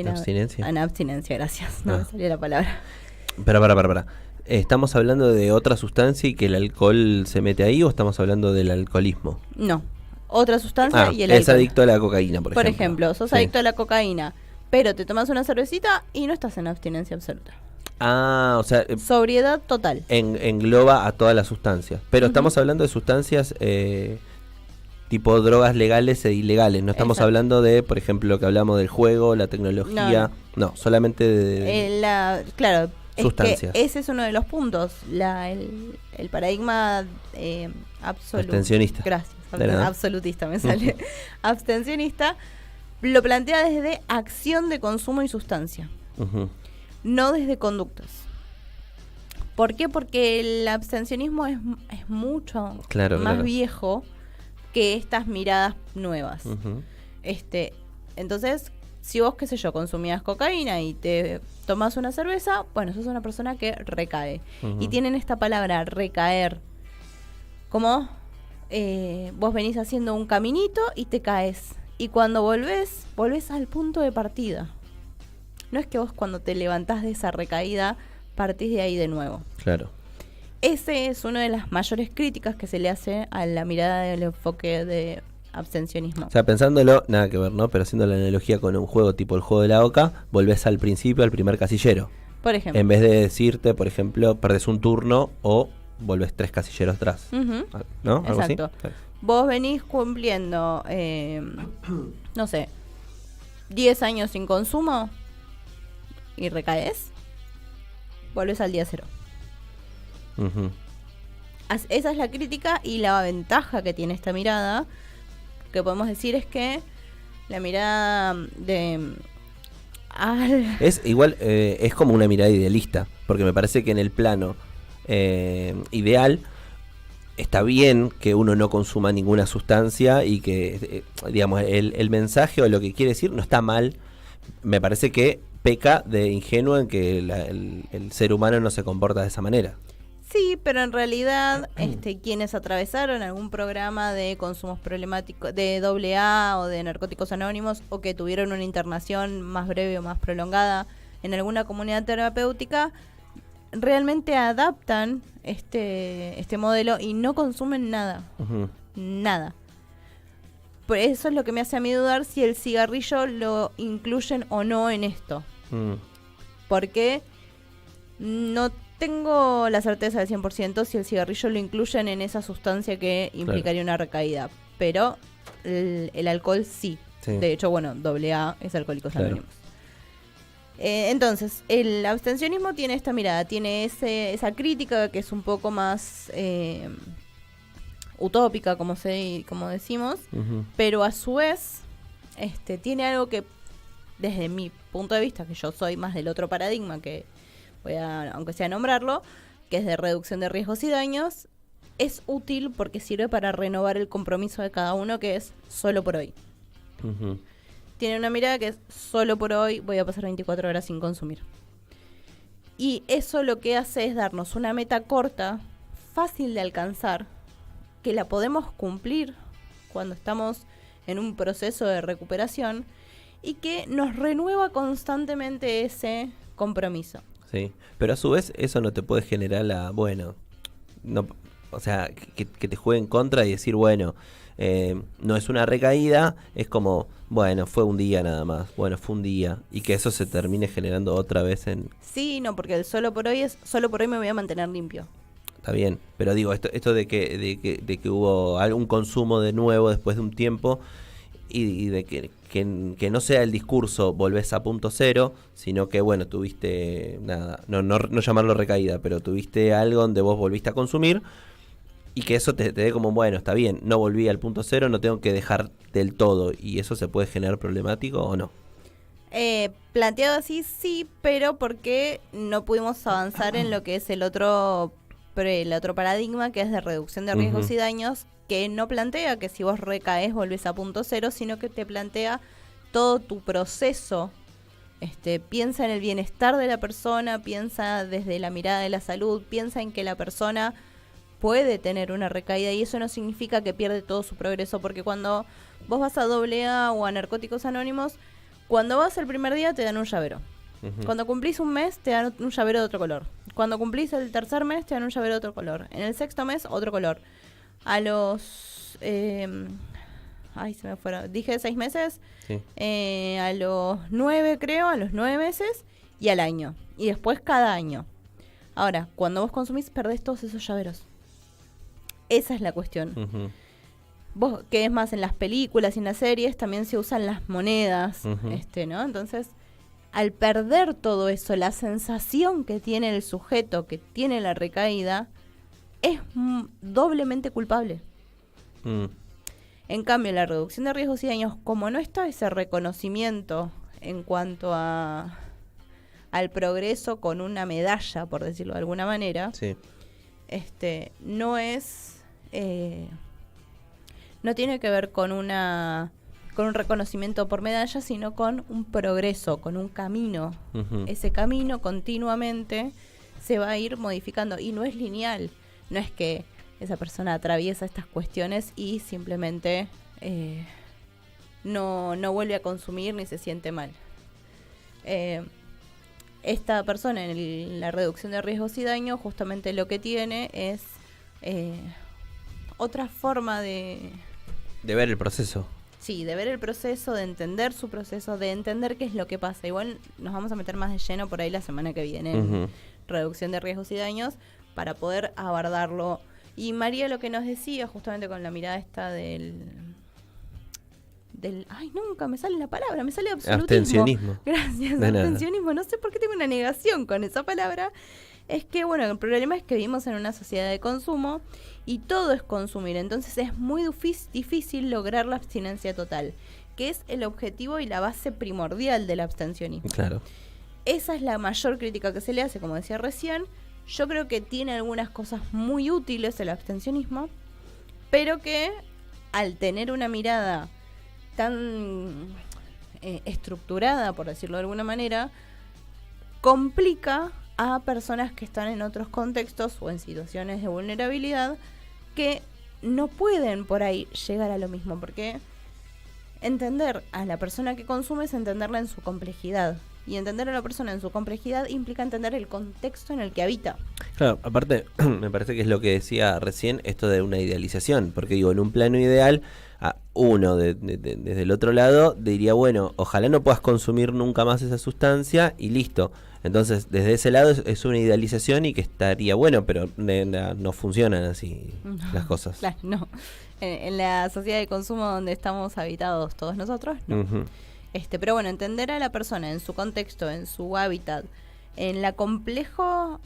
abstinencia. En abstinencia, gracias, no me salía la palabra. Para. ¿Estamos hablando de otra sustancia y que el alcohol se mete ahí, o estamos hablando del alcoholismo? No, otra sustancia y el alcohol. Es adicto a la cocaína, por ejemplo. Por ejemplo, sos adicto a la cocaína, pero te tomas una cervecita y no estás en abstinencia absoluta. O sea... sobriedad total. Engloba a todas las sustancias. Pero estamos hablando de sustancias tipo drogas legales e ilegales. No estamos hablando de, por ejemplo, lo que hablamos del juego, la tecnología. No, solamente de... claro, sustancias. Es que ese es uno de los puntos. El paradigma abstencionista. Gracias. Absolutista me sale. Abstencionista lo plantea desde acción de consumo y sustancia. No desde conductas. ¿Por qué? Porque el abstencionismo es mucho más viejo que estas miradas nuevas. Entonces, si vos, qué sé yo, consumías cocaína y te tomás una cerveza, bueno, sos una persona que recae. Y tienen esta palabra, recaer, como vos venís haciendo un caminito y te caes. Y cuando volvés al punto de partida. No es que vos cuando te levantás de esa recaída partís de ahí de nuevo. Claro. Ese es una de las mayores críticas que se le hace a la mirada del enfoque de abstencionismo. O sea, pensándolo, nada que ver, ¿no? Pero haciendo la analogía con un juego tipo el juego de la oca, volvés al principio, al primer casillero. Por ejemplo. En vez de decirte, por ejemplo, perdés un turno o volvés 3 casilleros atrás. ¿No? ¿Algo exacto. así? Vos venís cumpliendo, no sé, 10 años sin consumo y recaes, volvés al día 0. Esa es la crítica, y la ventaja que tiene esta mirada, que podemos decir, es que la mirada de... Es igual, es como una mirada idealista, porque me parece que en el plano ideal está bien que uno no consuma ninguna sustancia y que, digamos, el mensaje o lo que quiere decir no está mal. Me parece que peca de ingenuo en que el ser humano no se comporta de esa manera. Sí, pero en realidad quienes atravesaron algún programa de consumos problemáticos, de AA o de Narcóticos Anónimos, o que tuvieron una internación más breve o más prolongada en alguna comunidad terapéutica, realmente adaptan este modelo y no consumen nada. Nada. Por eso es lo que me hace a mí dudar si el cigarrillo lo incluyen o no en esto. Porque no tengo la certeza del 100% si el cigarrillo lo incluyen en esa sustancia que implicaría una recaída. Pero el alcohol sí. De hecho, bueno, AA es Alcohólicos Anónimos. Entonces, el abstencionismo tiene esta mirada, tiene esa crítica que es un poco más utópica, como decimos, pero a su vez tiene algo que, desde mi punto de vista, que yo soy más del otro paradigma, que voy a, aunque sea nombrarlo, que es de reducción de riesgos y daños, es útil porque sirve para renovar el compromiso de cada uno, que es solo por hoy. Tiene una mirada que es solo por hoy voy a pasar 24 horas sin consumir. Y eso lo que hace es darnos una meta corta, fácil de alcanzar, que la podemos cumplir cuando estamos en un proceso de recuperación y que nos renueva constantemente ese compromiso. Sí, pero a su vez eso no te puede generar que te juegue en contra y decir, bueno, no es una recaída, es como, bueno, fue un día nada más, bueno, fue un día, y que eso se termine generando otra vez en... Sí, no, porque el solo por hoy me voy a mantener limpio. Está bien, pero digo, esto de que hubo algún consumo de nuevo después de un tiempo y de que no sea el discurso volvés a punto cero, sino que, bueno, tuviste nada, no llamarlo recaída, pero tuviste algo donde vos volviste a consumir y que eso te dé como, bueno, está bien, no volví al punto cero, no tengo que dejar del todo, y eso se puede generar problemático o no. Planteado así, sí, pero porque no pudimos avanzar en lo que es el otro paradigma, que es de reducción de riesgos y daños, que no plantea que si vos recaes volvés a punto cero, sino que te plantea todo tu proceso. Piensa en el bienestar de la persona, piensa desde la mirada de la salud, piensa en que la persona puede tener una recaída, y eso no significa que pierde todo su progreso, porque cuando vos vas a AA o a Narcóticos Anónimos, cuando vas el primer día te dan un llavero. Cuando cumplís un mes te dan un llavero de otro color. Cuando cumplís el tercer mes te dan un llavero de otro color. En el sexto mes otro color. A los... se me fueron. Dije 6 meses. Sí. A los 9 creo, a los 9 meses y al año. Y después cada año. Ahora, cuando vos consumís perdés todos esos llaveros. Esa es la cuestión. Vos, que es más en las películas y en las series, también se usan las monedas, ¿no? Entonces, al perder todo eso, la sensación que tiene el sujeto que tiene la recaída es doblemente culpable. En cambio, la reducción de riesgos y daños, como no está ese reconocimiento en cuanto al progreso con una medalla, por decirlo de alguna manera, no es... no tiene que ver con un reconocimiento por medalla, sino con un progreso, con un camino. Ese camino continuamente se va a ir modificando y no es lineal. No es que esa persona atraviesa estas cuestiones y simplemente no vuelve a consumir ni se siente mal. Esta persona en la reducción de riesgos y daños justamente lo que tiene es otra forma de ver el proceso. Sí, de ver el proceso, de entender su proceso, de entender qué es lo que pasa. Igual nos vamos a meter más de lleno por ahí la semana que viene en reducción de riesgos y daños para poder abordarlo. Y María lo que nos decía, justamente con la mirada esta del ay, nunca me sale la palabra, me sale absolutismo. Abstencionismo. Gracias, abstencionismo. No sé por qué tengo una negación con esa palabra. Es que, bueno, el problema es que vivimos en una sociedad de consumo y todo es consumir. Entonces es muy difícil lograr la abstinencia total, que es el objetivo y la base primordial del abstencionismo. Claro. Esa es la mayor crítica que se le hace, como decía recién. Yo creo que tiene algunas cosas muy útiles el abstencionismo, pero que al tener una mirada tan estructurada, por decirlo de alguna manera, complica a personas que están en otros contextos o en situaciones de vulnerabilidad que no pueden por ahí llegar a lo mismo, porque entender a la persona que consume es entenderla en su complejidad. Y entender a la persona en su complejidad implica entender el contexto en el que habita. Claro, aparte, me parece que es lo que decía recién, esto de una idealización, porque digo, en un plano ideal, uno desde el otro lado diría, bueno, ojalá no puedas consumir nunca más esa sustancia y listo. Entonces, desde ese lado es una idealización y que estaría bueno, pero no funcionan así las cosas. Claro, no. En la sociedad de consumo donde estamos habitados todos nosotros, no. Uh-huh. Pero bueno, entender a la persona en su contexto, en su hábitat, en lo complejo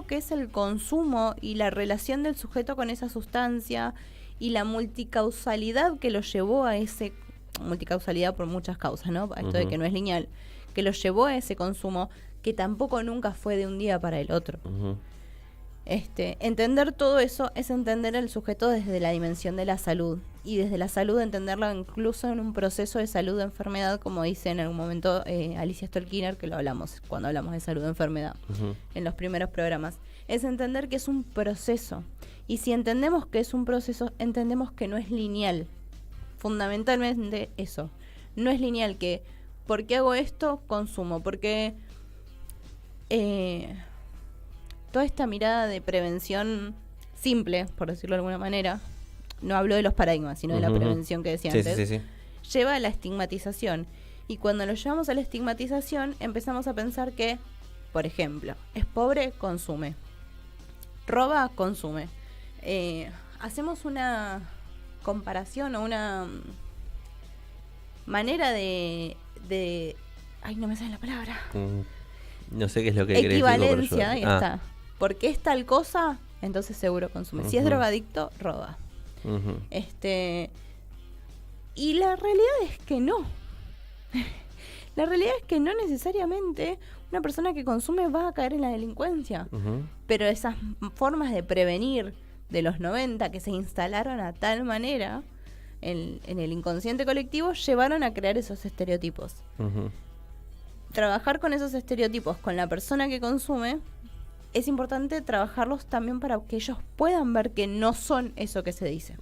que es el consumo y la relación del sujeto con esa sustancia y la multicausalidad que lo llevó a ese, multicausalidad por muchas causas, ¿no? Esto de que no es lineal, que lo llevó a ese consumo que tampoco nunca fue de un día para el otro. Uh-huh. Entender todo eso es entender al sujeto desde la dimensión de la salud y desde la salud entenderlo incluso en un proceso de salud de enfermedad, como dice en algún momento Alicia Stolkiner, que lo hablamos cuando hablamos de salud de enfermedad en los primeros programas. Es entender que es un proceso, y si entendemos que es un proceso, entendemos que no es lineal. Fundamentalmente eso, no es lineal, que ¿por qué hago esto? Consumo, porque toda esta mirada de prevención simple, por decirlo de alguna manera, no hablo de los paradigmas, sino de la prevención que decía antes, sí. Lleva a la estigmatización. Y cuando lo llevamos a la estigmatización, empezamos a pensar que, por ejemplo, es pobre, consume. Roba, consume. Hacemos una comparación o una manera de ay, no me sale la palabra. No sé qué es lo que equivalencia, ahí está. Porque es tal cosa, entonces seguro consume. Si es drogadicto, roba. Y la realidad es que no. La realidad es que no necesariamente una persona que consume va a caer en la delincuencia. Pero esas formas de prevenir de los 90 que se instalaron a tal manera en el inconsciente colectivo llevaron a crear esos estereotipos. Trabajar con esos estereotipos con la persona que consume, es importante trabajarlos también para que ellos puedan ver que no son eso que se dice.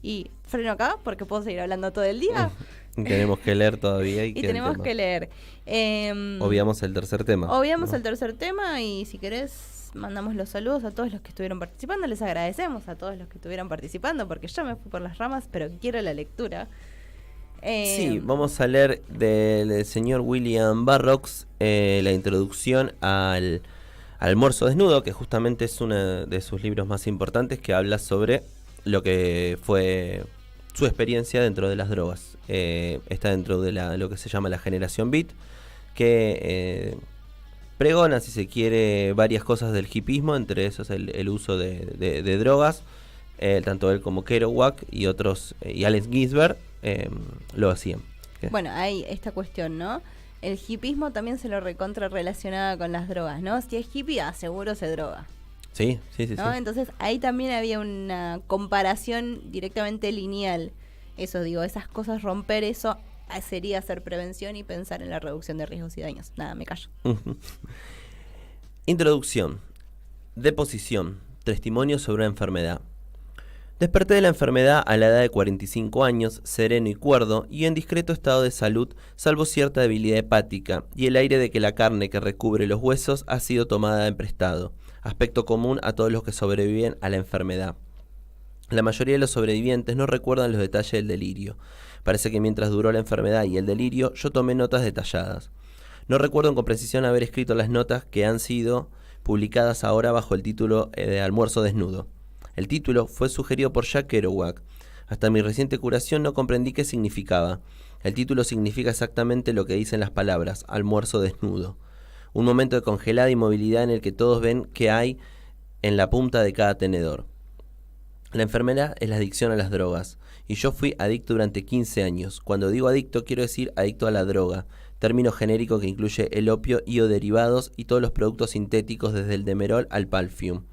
Y freno acá porque puedo seguir hablando todo el día. Tenemos que leer todavía y tenemos que leer. Obviamos el tercer tema. Obviamos el tercer tema y si querés mandamos los saludos a todos los que estuvieron participando. Les agradecemos a todos los que estuvieron participando porque yo me fui por las ramas, pero quiero la lectura. Sí, vamos a leer del señor William Burroughs la introducción al Almuerzo Desnudo, que justamente es uno de sus libros más importantes, que habla sobre lo que fue su experiencia dentro de las drogas. Está dentro de lo que se llama la generación Beat, que pregona, si se quiere, varias cosas del hipismo, entre esos el uso de drogas. Tanto él como Kerouac y otros, y Allen Ginsberg, lo hacían. Bueno, hay esta cuestión, ¿no? El hipismo también se lo recontra relacionada con las drogas, ¿no? Si es hippie, seguro se droga. Sí. ¿No? Entonces ahí también había una comparación directamente lineal. Eso digo, esas cosas, romper eso sería hacer prevención y pensar en la reducción de riesgos y daños. Nada, me callo. Introducción. Deposición. Testimonio sobre una enfermedad. Desperté de la enfermedad a la edad de 45 años, sereno y cuerdo, y en discreto estado de salud, salvo cierta debilidad hepática, y el aire de que la carne que recubre los huesos ha sido tomada en prestado, aspecto común a todos los que sobreviven a la enfermedad. La mayoría de los sobrevivientes no recuerdan los detalles del delirio. Parece que mientras duró la enfermedad y el delirio, yo tomé notas detalladas. No recuerdo con precisión haber escrito las notas que han sido publicadas ahora bajo el título de Almuerzo Desnudo. El título fue sugerido por Jack Kerouac. Hasta mi reciente curación no comprendí qué significaba. El título significa exactamente lo que dicen las palabras, almuerzo desnudo. Un momento de congelada inmovilidad en el que todos ven qué hay en la punta de cada tenedor. La enfermedad es la adicción a las drogas, y yo fui adicto durante 15 años. Cuando digo adicto, quiero decir adicto a la droga, término genérico que incluye el opio y o derivados y todos los productos sintéticos desde el demerol al palfium.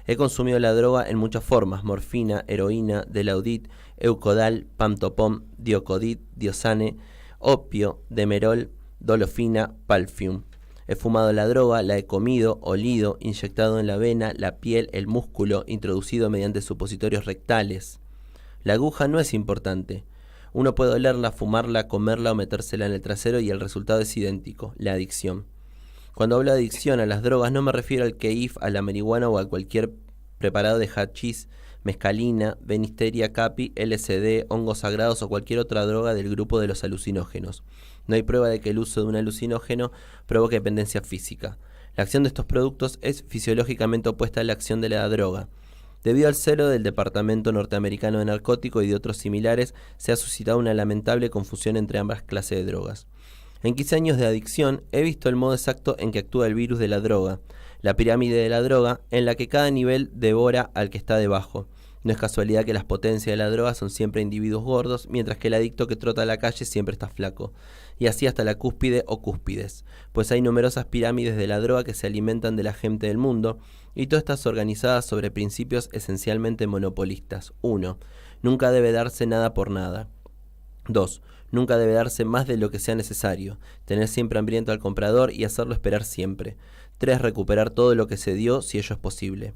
He consumido la droga en muchas formas: morfina, heroína, delaudid, eucodal, pantopom, diocodid, diosane, opio, demerol, dolofina, palfium. He fumado la droga, la he comido, olido, inyectado en la vena, la piel, el músculo, introducido mediante supositorios rectales. La aguja no es importante. Uno puede olerla, fumarla, comerla o metérsela en el trasero y el resultado es idéntico, la adicción. Cuando hablo de adicción a las drogas no me refiero al keif, a la marihuana o a cualquier preparado de hachís, mescalina, benisteria, capi, LSD, hongos sagrados o cualquier otra droga del grupo de los alucinógenos. No hay prueba de que el uso de un alucinógeno provoque dependencia física. La acción de estos productos es fisiológicamente opuesta a la acción de la droga. Debido al celo del Departamento Norteamericano de Narcóticos y de otros similares, se ha suscitado una lamentable confusión entre ambas clases de drogas. En 15 años de adicción he visto el modo exacto en que actúa el virus de la droga, la pirámide de la droga, en la que cada nivel devora al que está debajo. No es casualidad que las potencias de la droga son siempre individuos gordos, mientras que el adicto que trota a la calle siempre está flaco. Y así hasta la cúspide o cúspides, pues hay numerosas pirámides de la droga que se alimentan de la gente del mundo, y todas estas organizadas sobre principios esencialmente monopolistas. 1. Nunca debe darse nada por nada. 2. Nunca debe darse más de lo que sea necesario, tener siempre hambriento al comprador y hacerlo esperar siempre. 3. Recuperar todo lo que se dio si ello es posible.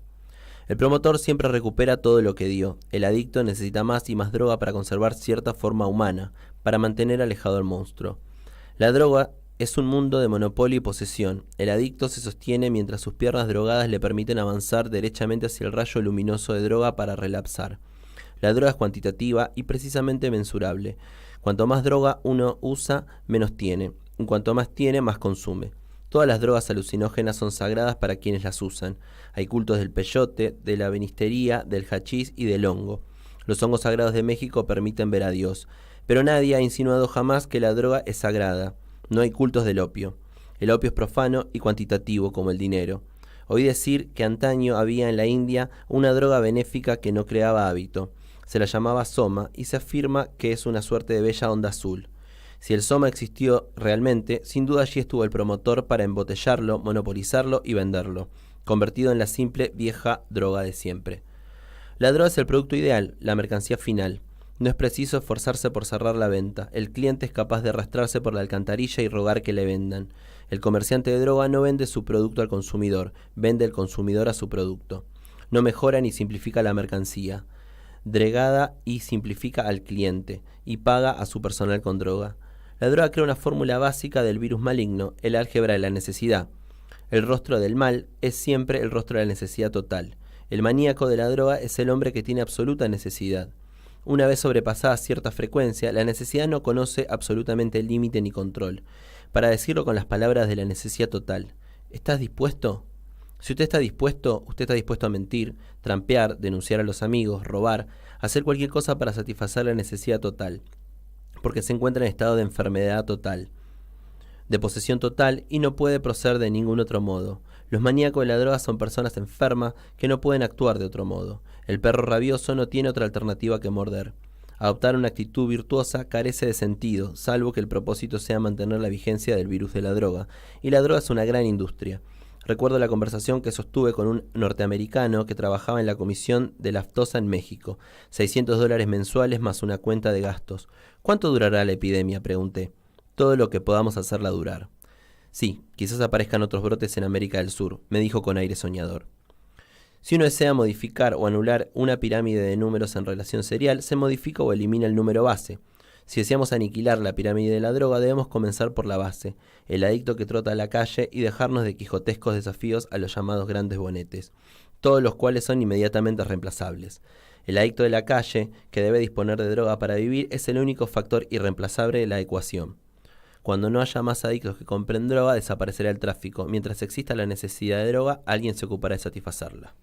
El promotor siempre recupera todo lo que dio. El adicto necesita más y más droga para conservar cierta forma humana, para mantener alejado al monstruo. La droga es un mundo de monopolio y posesión. El adicto se sostiene mientras sus piernas drogadas le permiten avanzar derechamente hacia el rayo luminoso de droga para relapsar. La droga es cuantitativa y precisamente mensurable. Cuanto más droga uno usa, menos tiene. Y cuanto más tiene, más consume. Todas las drogas alucinógenas son sagradas para quienes las usan. Hay cultos del peyote, de la benistería, del hachís y del hongo. Los hongos sagrados de México permiten ver a Dios. Pero nadie ha insinuado jamás que la droga es sagrada. No hay cultos del opio. El opio es profano y cuantitativo como el dinero. Oí decir que antaño había en la India una droga benéfica que no creaba hábito. Se la llamaba soma y se afirma que es una suerte de bella onda azul. Si el soma existió realmente, sin duda allí estuvo el promotor para embotellarlo, monopolizarlo y venderlo, convertido en la simple vieja droga de siempre. La droga es el producto ideal, la mercancía final. No es preciso esforzarse por cerrar la venta. El cliente es capaz de arrastrarse por la alcantarilla y rogar que le vendan. El comerciante de droga no vende su producto al consumidor, vende el consumidor a su producto. No mejora ni simplifica la mercancía. Degrada y simplifica al cliente y paga a su personal con droga. La droga crea una fórmula básica del virus maligno, el álgebra de la necesidad. El rostro del mal es siempre el rostro de la necesidad total. El maníaco de la droga es el hombre que tiene absoluta necesidad. Una vez sobrepasada cierta frecuencia, la necesidad no conoce absolutamente límite ni control. Para decirlo con las palabras de la necesidad total, ¿estás dispuesto? Si usted está dispuesto a mentir, trampear, denunciar a los amigos, robar, hacer cualquier cosa para satisfacer la necesidad total, porque se encuentra en estado de enfermedad total, de posesión total y no puede proceder de ningún otro modo. Los maníacos de la droga son personas enfermas que no pueden actuar de otro modo. El perro rabioso no tiene otra alternativa que morder. Adoptar una actitud virtuosa carece de sentido, salvo que el propósito sea mantener la vigencia del virus de la droga. Y la droga es una gran industria. Recuerdo la conversación que sostuve con un norteamericano que trabajaba en la comisión de la aftosa en México. $600 mensuales más una cuenta de gastos. ¿Cuánto durará la epidemia?, pregunté. Todo lo que podamos hacerla durar. Sí, quizás aparezcan otros brotes en América del Sur, me dijo con aire soñador. Si uno desea modificar o anular una pirámide de números en relación serial, se modifica o elimina el número base. Si deseamos aniquilar la pirámide de la droga, debemos comenzar por la base, el adicto que trota a la calle, y dejarnos de quijotescos desafíos a los llamados grandes bonetes, todos los cuales son inmediatamente reemplazables. El adicto de la calle, que debe disponer de droga para vivir, es el único factor irreemplazable de la ecuación. Cuando no haya más adictos que compren droga, desaparecerá el tráfico. Mientras exista la necesidad de droga, alguien se ocupará de satisfacerla.